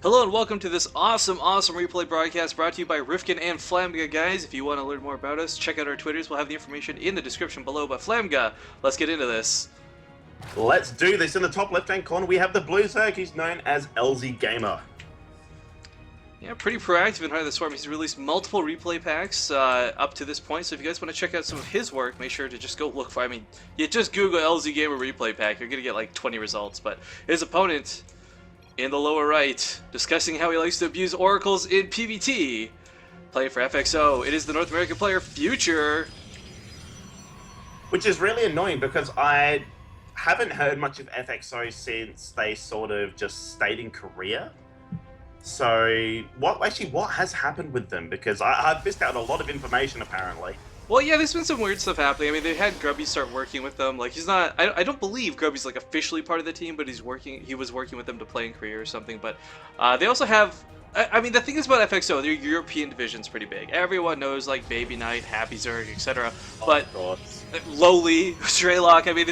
Hello and welcome to this awesome replay broadcast brought to you by Rifkin and Flamga, guys. If you want to learn more about us, check out our Twitters. We'll have the information in the description below. But Flamga, let's get into this. Let's do this. In the top left-hand corner, we have the Blue Zerg. He's known as LZ Gamer. Yeah, pretty proactive in Heart of the Swarm. He's released multiple replay packs up to this point. So if you guys want to check out some of his work, make sure to just go look for. You just Google LZ Gamer replay pack. You're gonna get like 20 results. But his opponent, in the lower right, discussing how he likes to abuse oracles in PvT. Playing for FXO, it is the North American player Future. Which is really annoying because I haven't heard much of FXO since they sort of just stayed in Korea. So, what has happened with them? Because I've missed out on a lot of information apparently. Well, yeah, there's been some weird stuff happening. I mean, they had Grubby start working with them. Like, he's not. I don't believe Grubby's like officially part of the team, but he was working with them to play in Korea or something. But they also have. I mean, the thing is about FXO, their European division's pretty big. Everyone knows like Baby Knight, Happy Zerg, etc. But Lowly, Straylock. I mean,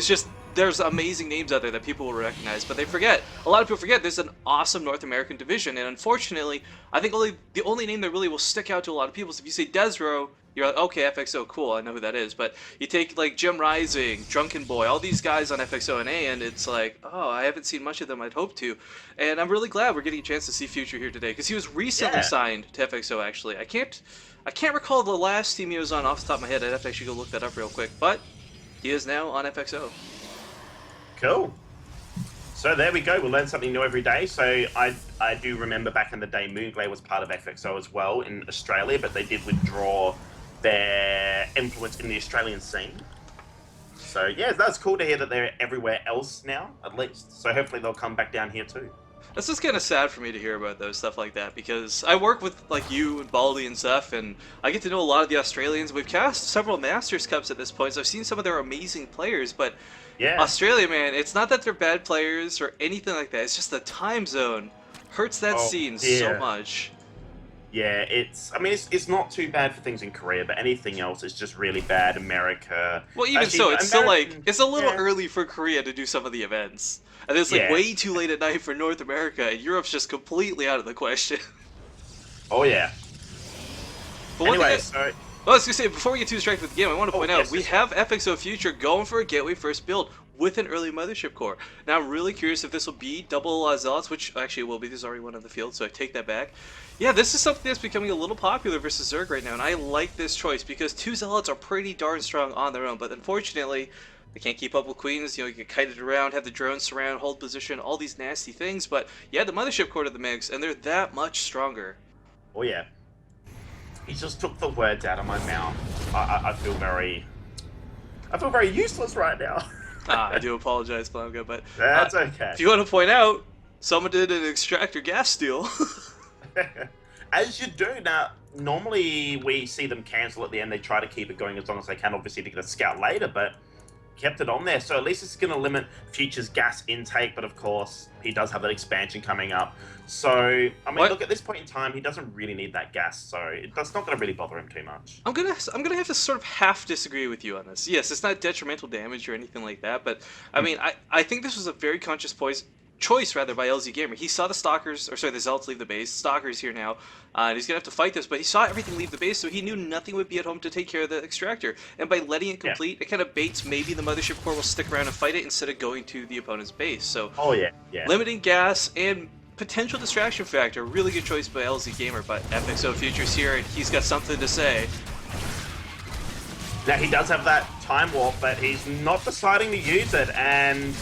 there's amazing names out there that people will recognize, but they forget. A lot of people forget there's an awesome North American division, and unfortunately, I think the only name that really will stick out to a lot of people is if you say Desro, you're like, okay, FXO, cool, I know who that is. But you take like Gem Rising, Drunken Boy, all these guys on FXO and A, and it's like, oh, I haven't seen much of them. I'd hope to, and I'm really glad we're getting a chance to see Future here today because he was recently signed to FXO. Actually, I can't recall the last team he was on off the top of my head. I'd have to actually go look that up real quick, but he is now on FXO. Cool. So there we go. We'll learn something new every day. So I do remember back in the day, Moonglare was part of FXO as well in Australia, but they did withdraw their influence in the Australian scene. So yeah, that's cool to hear that they're everywhere else now, at least. So hopefully they'll come back down here too. That's just kind of sad for me to hear about those stuff like that because I work with like you and Baldy and stuff, and I get to know a lot of the Australians. We've cast several Masters Cups at this point, so I've seen some of their amazing players. But yeah, Australia, man, it's not that they're bad players or anything like that. It's just the time zone hurts that scene so much. Yeah, it's not too bad for things in Korea, but anything else is just really bad. America. Well, even so, it's still like it's a little early for Korea to do some of the events, and it's like way too late at night for North America, and Europe's just completely out of the question. Oh yeah. But anyway, well, I was gonna say before we get too distracted with the game, I want to point out we have FXO Future going for a Gateway first build with an early Mothership Core. Now I'm really curious if this will be double Zealots, which actually it will be. There's already one on the field, so I take that back. Yeah, this is something that's becoming a little popular versus Zerg right now, and I like this choice because two Zealots are pretty darn strong on their own, but unfortunately, they can't keep up with Queens. You know, you get kited around, have the drones surround, hold position, all these nasty things, but yeah, the Mothership Core to the mix, and they're that much stronger. Oh yeah. He just took the words out of my mouth. I feel very useless right now. I do apologize, Flamga, but that's okay. If you want to point out, someone did an extractor gas steal. As you do. Now, normally we see them cancel at the end. They try to keep it going as long as they can, obviously, to get a scout later, but kept it on there. So at least it's going to limit Future's gas intake, but of course, he does have that expansion coming up. So, I mean, look, at this point in time, he doesn't really need that gas, so that's not going to really bother him too much. I'm gonna have to sort of half disagree with you on this. Yes, it's not detrimental damage or anything like that, but I mean, I think this was a very conscious choice by LZ Gamer. He saw the Stalkers, or sorry, the Zealots leave the base. Stalkers here now, and he's gonna have to fight this, but he saw everything leave the base, so he knew nothing would be at home to take care of the extractor. And by letting it complete, it kind of baits maybe the Mothership Core will stick around and fight it instead of going to the opponent's base. So, limiting gas and potential distraction factor, really good choice by LZ Gamer, but FXO Future's here, and he's got something to say. Now, he does have that time warp, but he's not deciding to use it, and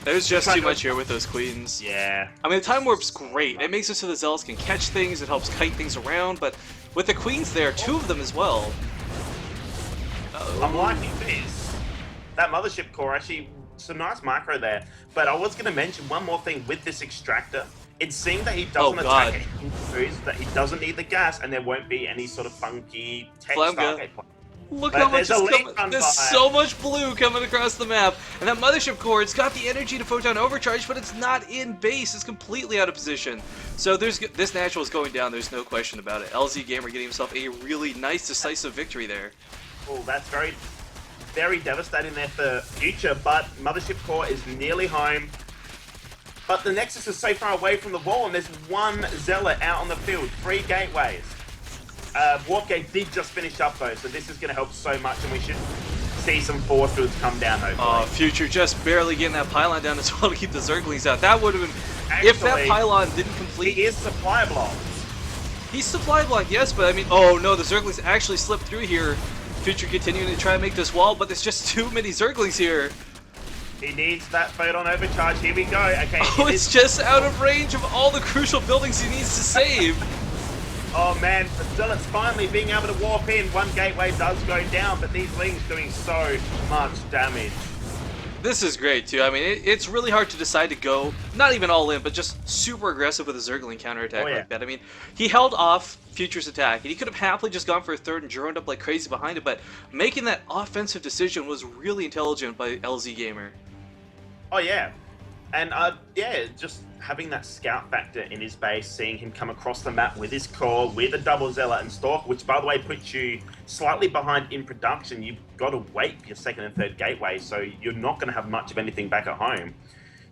there's just too much here with those Queens. Yeah. I mean, the time warp's great. It makes it so the Zealots can catch things, it helps kite things around, but with the Queens there, two of them as well. I'm liking this. That Mothership Core, actually, some nice micro there. But I was going to mention one more thing with this extractor. It seemed that he doesn't attack any foods, that he doesn't need the gas, and there won't be any sort of funky tech Stargate play. Look how much is coming. There's so much blue coming across the map. And that Mothership Core, it's got the energy to Photon Overcharge, but it's not in base. It's completely out of position. So this natural is going down. There's no question about it. LZ Gamer getting himself a really nice, decisive victory there. Oh, that's very, very devastating there for Future, but Mothership Core is nearly home. But the Nexus is so far away from the wall, and there's one Zealot out on the field. 3 gateways. Warp Gate did just finish up though, so this is going to help so much, and we should see some force fields come down hopefully. Future just barely getting that pylon down as well to keep the Zerglings out. That would have been... Actually, if that pylon didn't complete... He is supply blocked. He's supply blocked, yes, but I mean... Oh no, the Zerglings actually slipped through here. Future continuing to try and make this wall, but there's just too many Zerglings here. He needs that photon overcharge. Here we go. Okay. Oh, it's just out of range of all the crucial buildings he needs to save. Oh man, the Zealots finally being able to warp in. One gateway does go down, but these Lings doing so much damage. This is great too. I mean, it's really hard to decide to go, not even all in, but just super aggressive with a Zergling counterattack like that. I mean, he held off Future's attack, and he could have happily just gone for a third and droned up like crazy behind it, but making that offensive decision was really intelligent by LZ Gamer. Oh yeah, and yeah, just having that scout factor in his base, seeing him come across the map with his core, with a double Zealot and Stalk, which by the way puts you slightly behind in production. You've got to wait for your second and third gateway, so you're not going to have much of anything back at home.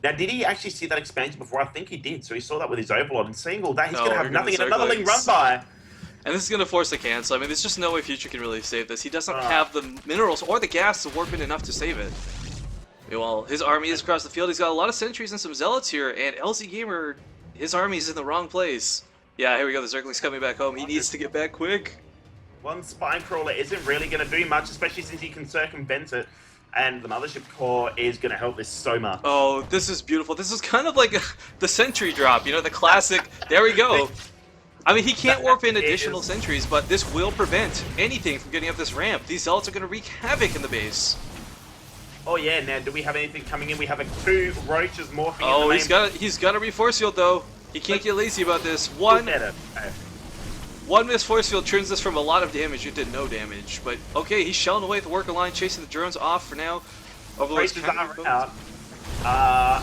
Now, did he actually see that expansion before? I think he did. So he saw that with his Overlord, and seeing all that, he's going to have nothing and another Ling run by. And this is going to force a cancel. I mean, there's just no way Future can really save this. He doesn't have the minerals or the gas to warp in enough to save it. Well, his army is across the field. He's got a lot of sentries and some zealots here, and LZ Gamer, his army's in the wrong place. Yeah, here we go. The Zergling's coming back home. He needs to get back quick. One Spine Crawler isn't really going to do much, especially since he can circumvent it. And the Mothership Core is going to help this so much. Oh, this is beautiful. This is kind of like the sentry drop, you know, the classic. There we go. I mean, he can't warp in additional sentries, but this will prevent anything from getting up this ramp. These zealots are going to wreak havoc in the base. Oh yeah, now do we have anything coming in? We have 2 Roaches morphing in the Oh, main... he's got a reforce field though. He can't get lazy about this. One missed force field turns this from a lot of damage into no damage. But okay, he's shelling away at the worker line, chasing the drones off for now. Roaches are out.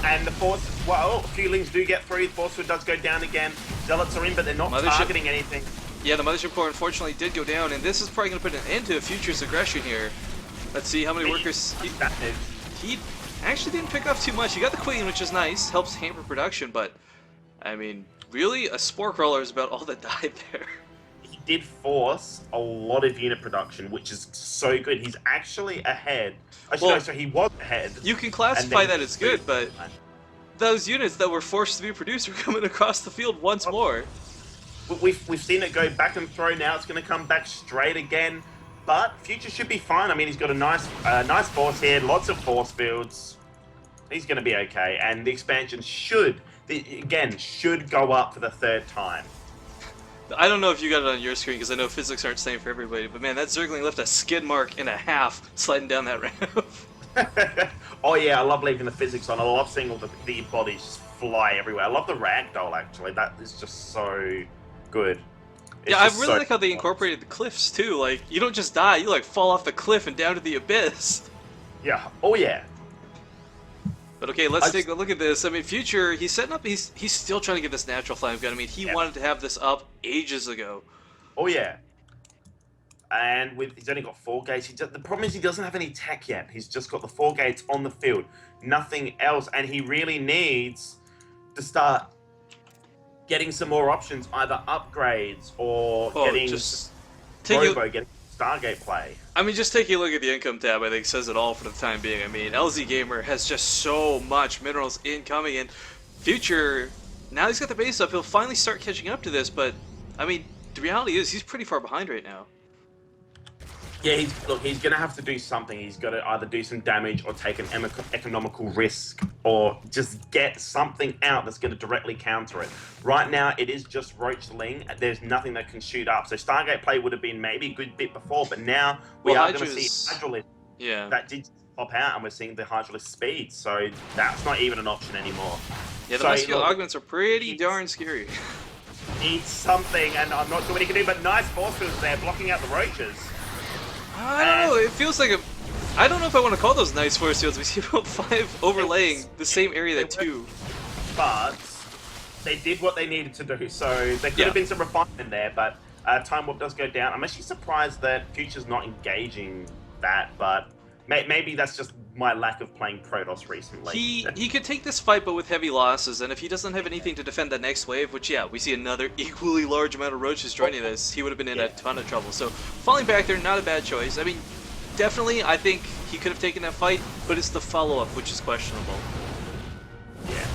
And the force, well, a few Lings do get through. The force field does go down again. Zealots are in, but they're not targeting anything. Yeah, the Mothership Core unfortunately did go down, and this is probably going to put an end to Future's aggression here. Let's see how many workers... He actually didn't pick up too much. He got the Queen, which is nice. Helps hamper production, but... I mean, really? A Spore Crawler is about all that died there. He did force a lot of unit production, which is so good. He's actually ahead. Actually, no, so he was ahead. You can classify that as good, but... Those units that were forced to be produced are coming across the field once more. We've seen it go back and throw. Now it's going to come back straight again. But Future should be fine. I mean, he's got a nice force here, lots of force fields. He's going to be okay, and the expansion should go up for the 3rd time. I don't know if you got it on your screen because I know physics aren't the same for everybody, but man, that Zergling left a skid mark and a half sliding down that ramp. Oh yeah, I love leaving the physics on. I love seeing all the bodies just fly everywhere. I love the ragdoll actually. That is just so good. Yeah, I really like how they incorporated the cliffs too. Like, you don't just die, you like fall off the cliff and down to the abyss. Yeah, oh yeah. But okay, let's take a look at this. I mean, Future, he's setting up, he's still trying to get this natural flame gun. I mean, he wanted to have this up ages ago. Oh yeah. And he's only got 4 gates. The problem is he doesn't have any tech yet. He's just got the 4 gates on the field, nothing else. And he really needs to start getting some more options, either upgrades or getting getting Stargate play. I mean, just taking a look at the income tab, I think says it all for the time being. I mean, LZ Gamer has just so much minerals incoming, and Future, now he's got the base up, he'll finally start catching up to this, but, I mean, the reality is he's pretty far behind right now. Yeah, he's going to have to do something. He's got to either do some damage or take an economical risk or just get something out that's going to directly counter it. Right now, it is just Roach Ling. There's nothing that can shoot up. So Stargate play would have been maybe a good bit before, but now we are going to see Hydralisk. Yeah. That did pop out, and we're seeing the Hydralisk speed. So that's not even an option anymore. Yeah, the muscular augments are pretty darn scary. Needs something, and I'm not sure what he can do, but nice force fields there, blocking out the Roaches. I don't know, it feels like I don't know if I want to call those nice force fields. We see about 5 overlaying the same area that 2. But they did what they needed to do, so there could have been some refinement there, but Time Warp does go down. I'm actually surprised that Future's not engaging that, but Maybe that's just my lack of playing Protoss recently. He could take this fight, but with heavy losses, and if he doesn't have anything to defend the next wave, which, yeah, we see another equally large amount of roaches joining this, he would have been in a ton of trouble. So falling back there, not a bad choice. I mean, definitely, I think he could have taken that fight, but it's the follow-up which is questionable. Yeah.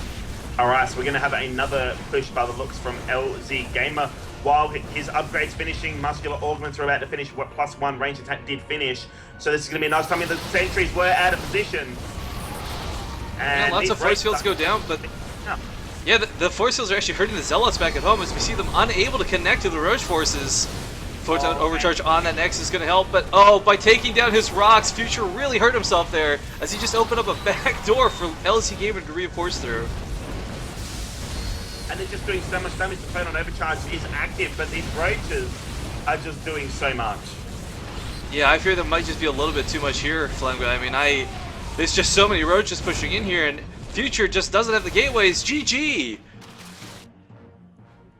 Alright, so we're going to have another push by the looks from LZ Gamer. While his upgrades finishing, muscular augments are about to finish. What +1 range attack did finish. So this is going to be a nice time. The sentries were out of position. And lots of force fields go down, but yeah, the force fields are actually hurting the Zealots back at home as we see them unable to connect to the Roach forces. Photon overcharge on that Nex is going to help, but by taking down his rocks, Future really hurt himself there as he just opened up a back door for LC Gamer to reinforce through. And they're just doing so much damage. The Photon overcharge is active, but these Roaches are just doing so much. Yeah, I fear there might just be a little bit too much here, Flamgo. I mean, there's just so many Roaches pushing in here, and Future just doesn't have the gateways. GG!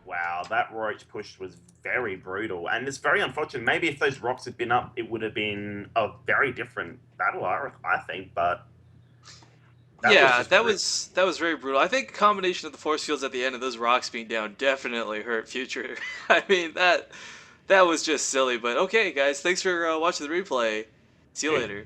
Wow, that Roach push was very brutal, and it's very unfortunate. Maybe if those rocks had been up, it would have been a very different battle, I think, but... That was very brutal. I think a combination of the force fields at the end and those rocks being down definitely hurt Future. I mean, that was just silly, but okay, guys, thanks for watching the replay. See you later.